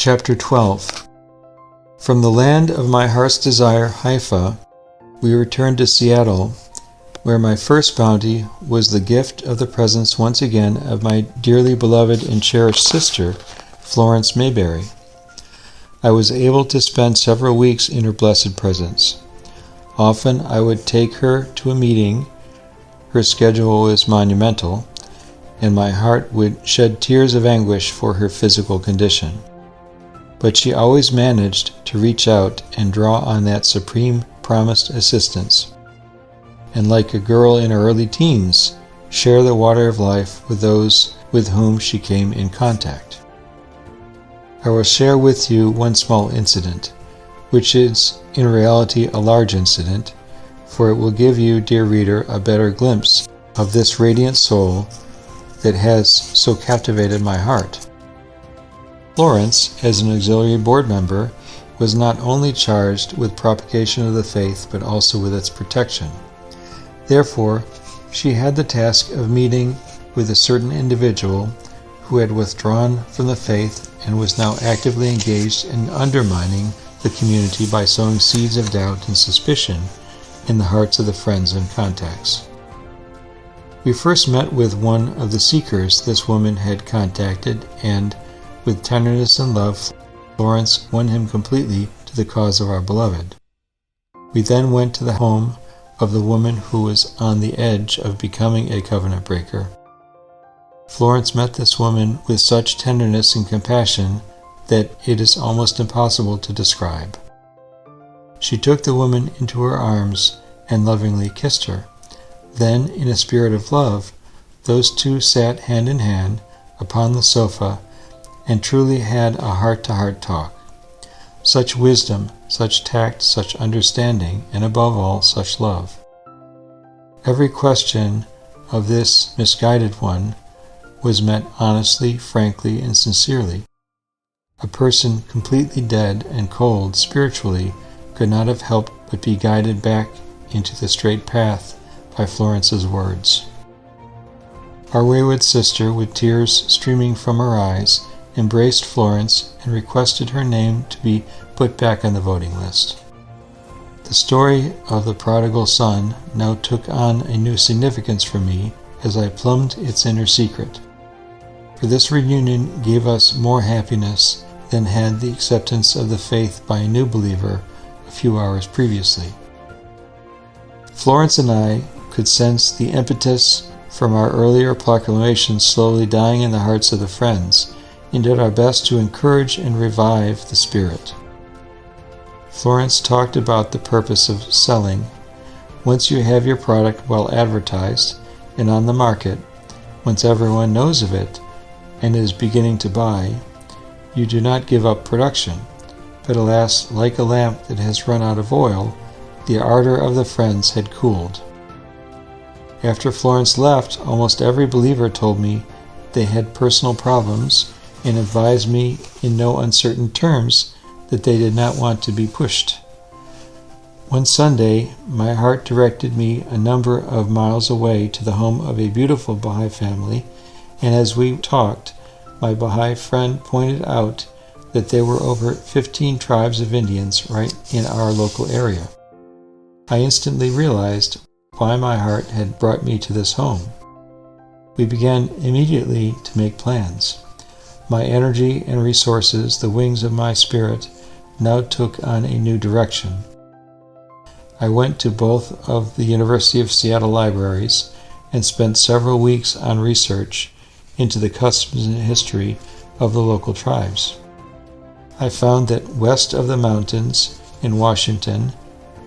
Chapter 12. From the land of my heart's desire, Haifa, we returned to Seattle, where my first bounty was the gift of the presence once again of my dearly beloved and cherished sister, Florence Mayberry. I was able to spend several weeks in her blessed presence. Often I would take her to a meeting. Her schedule was monumental, and my heart would shed tears of anguish for her physical condition. But she always managed to reach out and draw on that supreme promised assistance, and like a girl in her early teens, share the water of life with those with whom she came in contact. I will share with you one small incident, which is in reality a large incident, for it will give you, dear reader, a better glimpse of this radiant soul that has so captivated my heart. Florence, as an auxiliary board member, was not only charged with propagation of the faith, but also with its protection. Therefore, she had the task of meeting with a certain individual who had withdrawn from the faith and was now actively engaged in undermining the community by sowing seeds of doubt and suspicion in the hearts of the friends and contacts. We first met with one of the seekers this woman had contacted, and with tenderness and love, Florence won him completely to the cause of our beloved. We then went to the home of the woman who was on the edge of becoming a covenant breaker. Florence met this woman with such tenderness and compassion that it is almost impossible to describe. She took the woman into her arms and lovingly kissed her. Then, in a spirit of love, those two sat hand in hand upon the sofa and truly had a heart-to-heart talk. Such wisdom, such tact, such understanding, and above all, such love. Every question of this misguided one was met honestly, frankly, and sincerely. A person completely dead and cold spiritually could not have helped but be guided back into the straight path by Florence's words. Our wayward sister, with tears streaming from her eyes, embraced Florence and requested her name to be put back on the voting list. The story of the prodigal son now took on a new significance for me as I plumbed its inner secret. For this reunion gave us more happiness than had the acceptance of the faith by a new believer a few hours previously. Florence and I could sense the impetus from our earlier proclamation slowly dying in the hearts of the friends, and did our best to encourage and revive the spirit. Florence talked about the purpose of selling. Once you have your product well advertised and on the market, once everyone knows of it and is beginning to buy, you do not give up production. But alas, like a lamp that has run out of oil, the ardor of the friends had cooled. After Florence left, almost every believer told me they had personal problems and advised me in no uncertain terms that they did not want to be pushed. One Sunday, my heart directed me a number of miles away to the home of a beautiful Baha'i family, and as we talked, my Baha'i friend pointed out that there were over 15 tribes of Indians right in our local area. I instantly realized why my heart had brought me to this home. We began immediately to make plans. My energy and resources, the wings of my spirit, now took on a new direction. I went to both of the University of Seattle libraries and spent several weeks on research into the customs and history of the local tribes. I found that west of the mountains in Washington,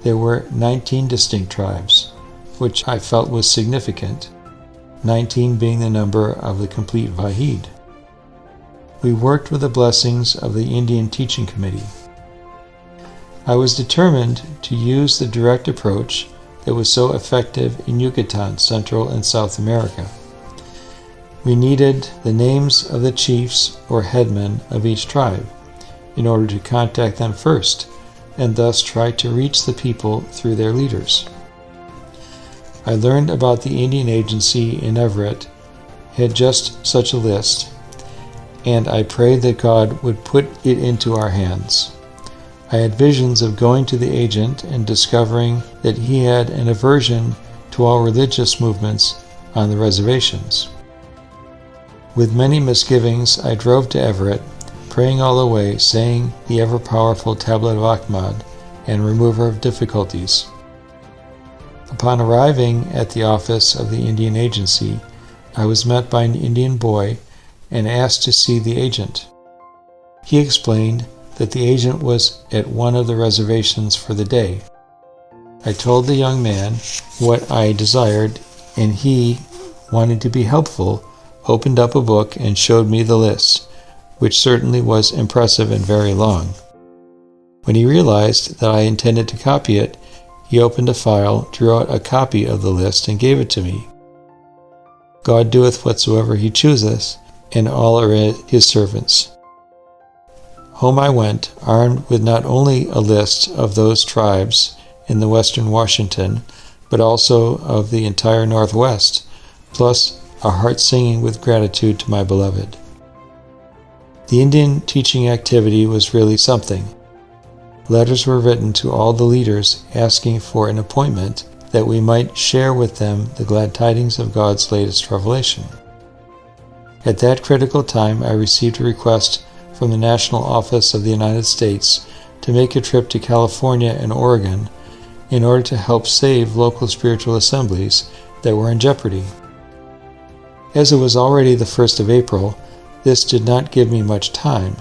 there were 19 distinct tribes, which I felt was significant, 19 being the number of the complete Vahid. We worked with the blessings of the Indian Teaching Committee. I was determined to use the direct approach that was so effective in Yucatan, Central and South America. We needed the names of the chiefs or headmen of each tribe in order to contact them first, and thus try to reach the people through their leaders. I learned about the Indian Agency in Everett had just such a list, and I prayed that God would put it into our hands. I had visions of going to the agent and discovering that he had an aversion to all religious movements on the reservations. With many misgivings, I drove to Everett, praying all the way, saying the ever-powerful Tablet of Ahmad and remover of difficulties. Upon arriving at the office of the Indian Agency, I was met by an Indian boy and asked to see the agent. He explained that the agent was at one of the reservations for the day. I told the young man what I desired, and he, wanting to be helpful, opened up a book and showed me the list, which certainly was impressive and very long. When he realized that I intended to copy it, he opened a file, drew out a copy of the list, and gave it to me. God doeth whatsoever he chooseth, and all are his servants. Home I went, armed with not only a list of those tribes in the western Washington, but also of the entire Northwest, plus a heart singing with gratitude to my beloved. The Indian teaching activity was really something. Letters were written to all the leaders asking for an appointment that we might share with them the glad tidings of God's latest revelation. At that critical time, I received a request from the National Office of the United States to make a trip to California and Oregon in order to help save local spiritual assemblies that were in jeopardy. As it was already the 1st of April, this did not give me much time,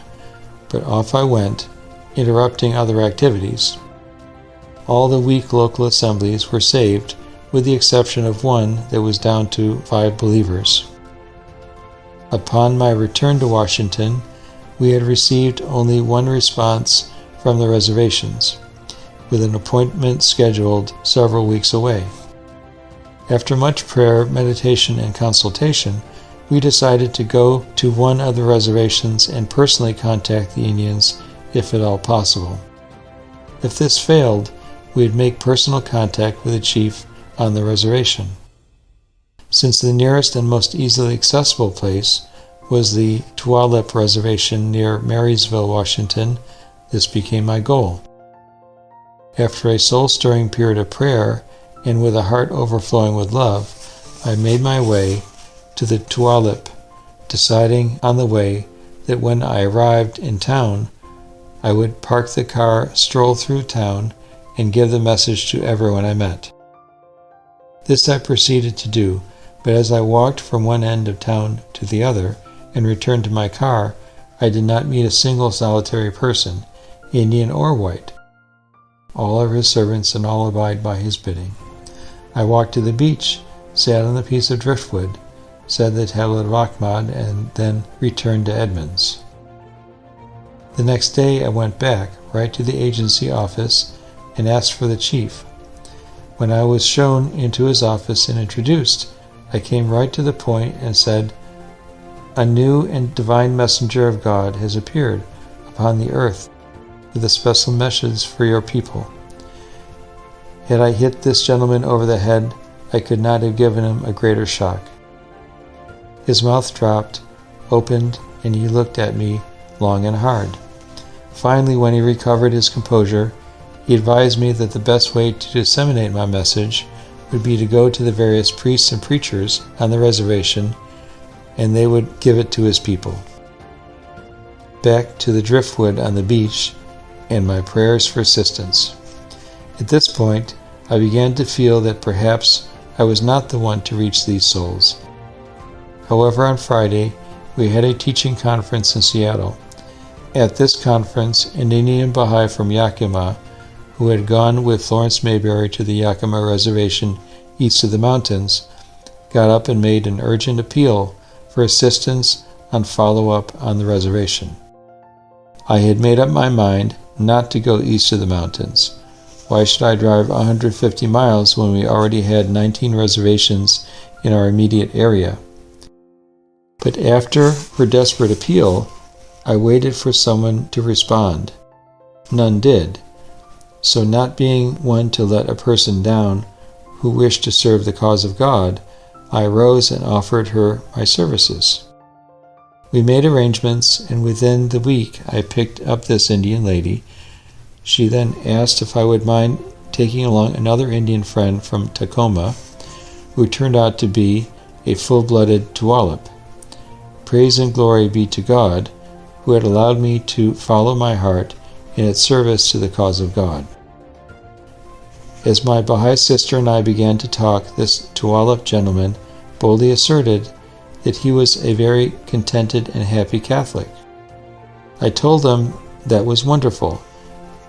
but off I went, interrupting other activities. All the weak local assemblies were saved, with the exception of one that was down to 5 believers. Upon my return to Washington, we had received only one response from the reservations, with an appointment scheduled several weeks away. After much prayer, meditation, and consultation, we decided to go to one of the reservations and personally contact the Indians if at all possible. If this failed, we would make personal contact with the chief on the reservation. Since the nearest and most easily accessible place was the Tulalip Reservation near Marysville, Washington, this became my goal. After a soul-stirring period of prayer, and with a heart overflowing with love, I made my way to the Tulalip, deciding on the way that when I arrived in town, I would park the car, stroll through town, and give the message to everyone I met. This I proceeded to do, but as I walked from one end of town to the other and returned to my car, I did not meet a single solitary person, Indian or white. All are his servants and all abide by his bidding. I walked to the beach, sat on the piece of driftwood, said the Tablet of Ahmad, and then returned to Edmonds. The next day I went back, right to the agency office, and asked for the chief. When I was shown into his office and introduced, I came right to the point and said, "A new and divine messenger of God has appeared upon the earth with a special message for your people. Had I hit this gentleman over the head, I could not have given him a greater shock." His mouth dropped, opened, and he looked at me long and hard. Finally, when he recovered his composure, he advised me that the best way to disseminate my message would be to go to the various priests and preachers on the reservation, and they would give it to his people. Back to the driftwood on the beach, and my prayers for assistance. At this point, I began to feel that perhaps I was not the one to reach these souls. However, on Friday, we had a teaching conference in Seattle. At this conference, an Indian Baha'i from Yakima, who had gone with Florence Mayberry to the Yakima Reservation east of the mountains, got up and made an urgent appeal for assistance on follow-up on the reservation. I had made up my mind not to go east of the mountains. Why should I drive 150 miles when we already had 19 reservations in our immediate area? But after her desperate appeal, I waited for someone to respond. None did. So not being one to let a person down who wished to serve the cause of God, I rose and offered her my services. We made arrangements, and within the week I picked up this Indian lady. She then asked if I would mind taking along another Indian friend from Tacoma, who turned out to be a full-blooded Tuolip. Praise and glory be to God, who had allowed me to follow my heart in its service to the cause of God. As my Baha'i sister and I began to talk, this Tuolip gentleman boldly asserted that he was a very contented and happy Catholic. I told him that was wonderful,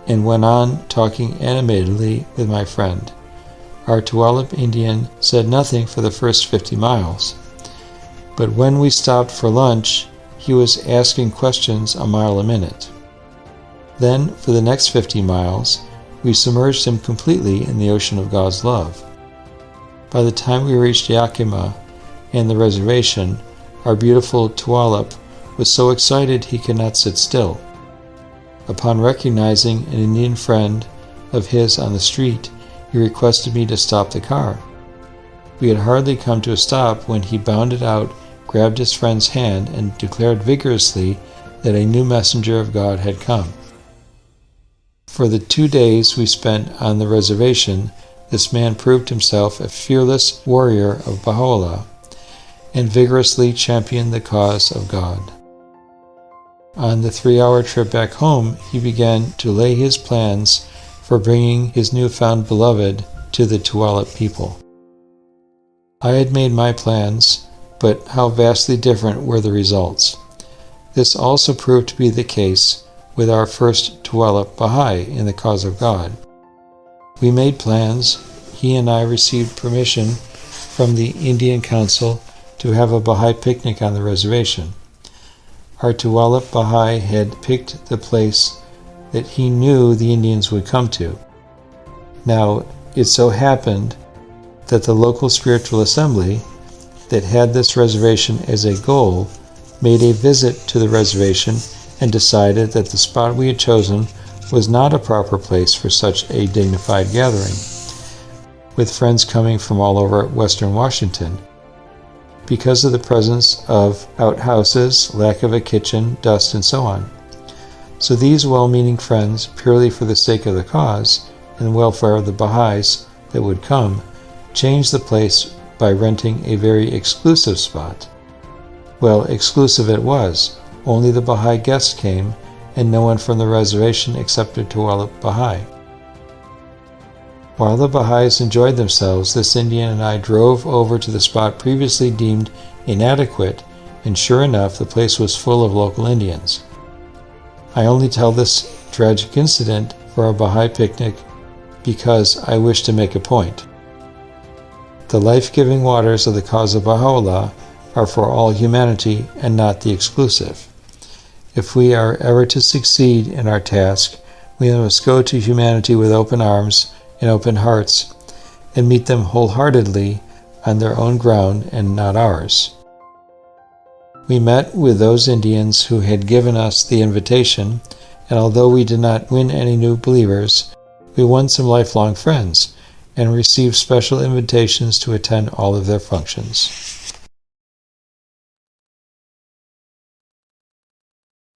and went on talking animatedly with my friend. Our Tuolip Indian said nothing for the first 50 miles, but when we stopped for lunch, he was asking questions a mile a minute. Then, for the next 50 miles, we submerged him completely in the ocean of God's love. By the time we reached Yakima and the reservation, our beautiful Tuolip was so excited he could not sit still. Upon recognizing an Indian friend of his on the street, he requested me to stop the car. We had hardly come to a stop when he bounded out, grabbed his friend's hand, and declared vigorously that a new messenger of God had come. For the 2 days we spent on the reservation, this man proved himself a fearless warrior of Baha'u'llah and vigorously championed the cause of God. On the 3-hour trip back home, he began to lay his plans for bringing his newfound beloved to the Tuolip people. I had made my plans, but how vastly different were the results. This also proved to be the case with our first Tuolip Baha'i in the cause of God. We made plans. He and I received permission from the Indian Council to have a Baha'i picnic on the reservation. Our Tuolip Baha'i had picked the place that he knew the Indians would come to. Now, it so happened that the local spiritual assembly that had this reservation as a goal made a visit to the reservation and decided that the spot we had chosen was not a proper place for such a dignified gathering, with friends coming from all over western Washington, because of the presence of outhouses, lack of a kitchen, dust, and so on. So these well-meaning friends, purely for the sake of the cause and the welfare of the Baha'is that would come, changed the place by renting a very exclusive spot. Well, exclusive it was. Only the Baha'i guests came, and no one from the reservation except a Tuolip Baha'i. While the Baha'is enjoyed themselves, this Indian and I drove over to the spot previously deemed inadequate, and sure enough, the place was full of local Indians. I only tell this tragic incident for our Baha'i picnic because I wish to make a point. The life-giving waters of the cause of Baha'u'llah are for all humanity and not the exclusive. If we are ever to succeed in our task, we must go to humanity with open arms and open hearts and meet them wholeheartedly on their own ground and not ours. We met with those Indians who had given us the invitation, and although we did not win any new believers, we won some lifelong friends and received special invitations to attend all of their functions.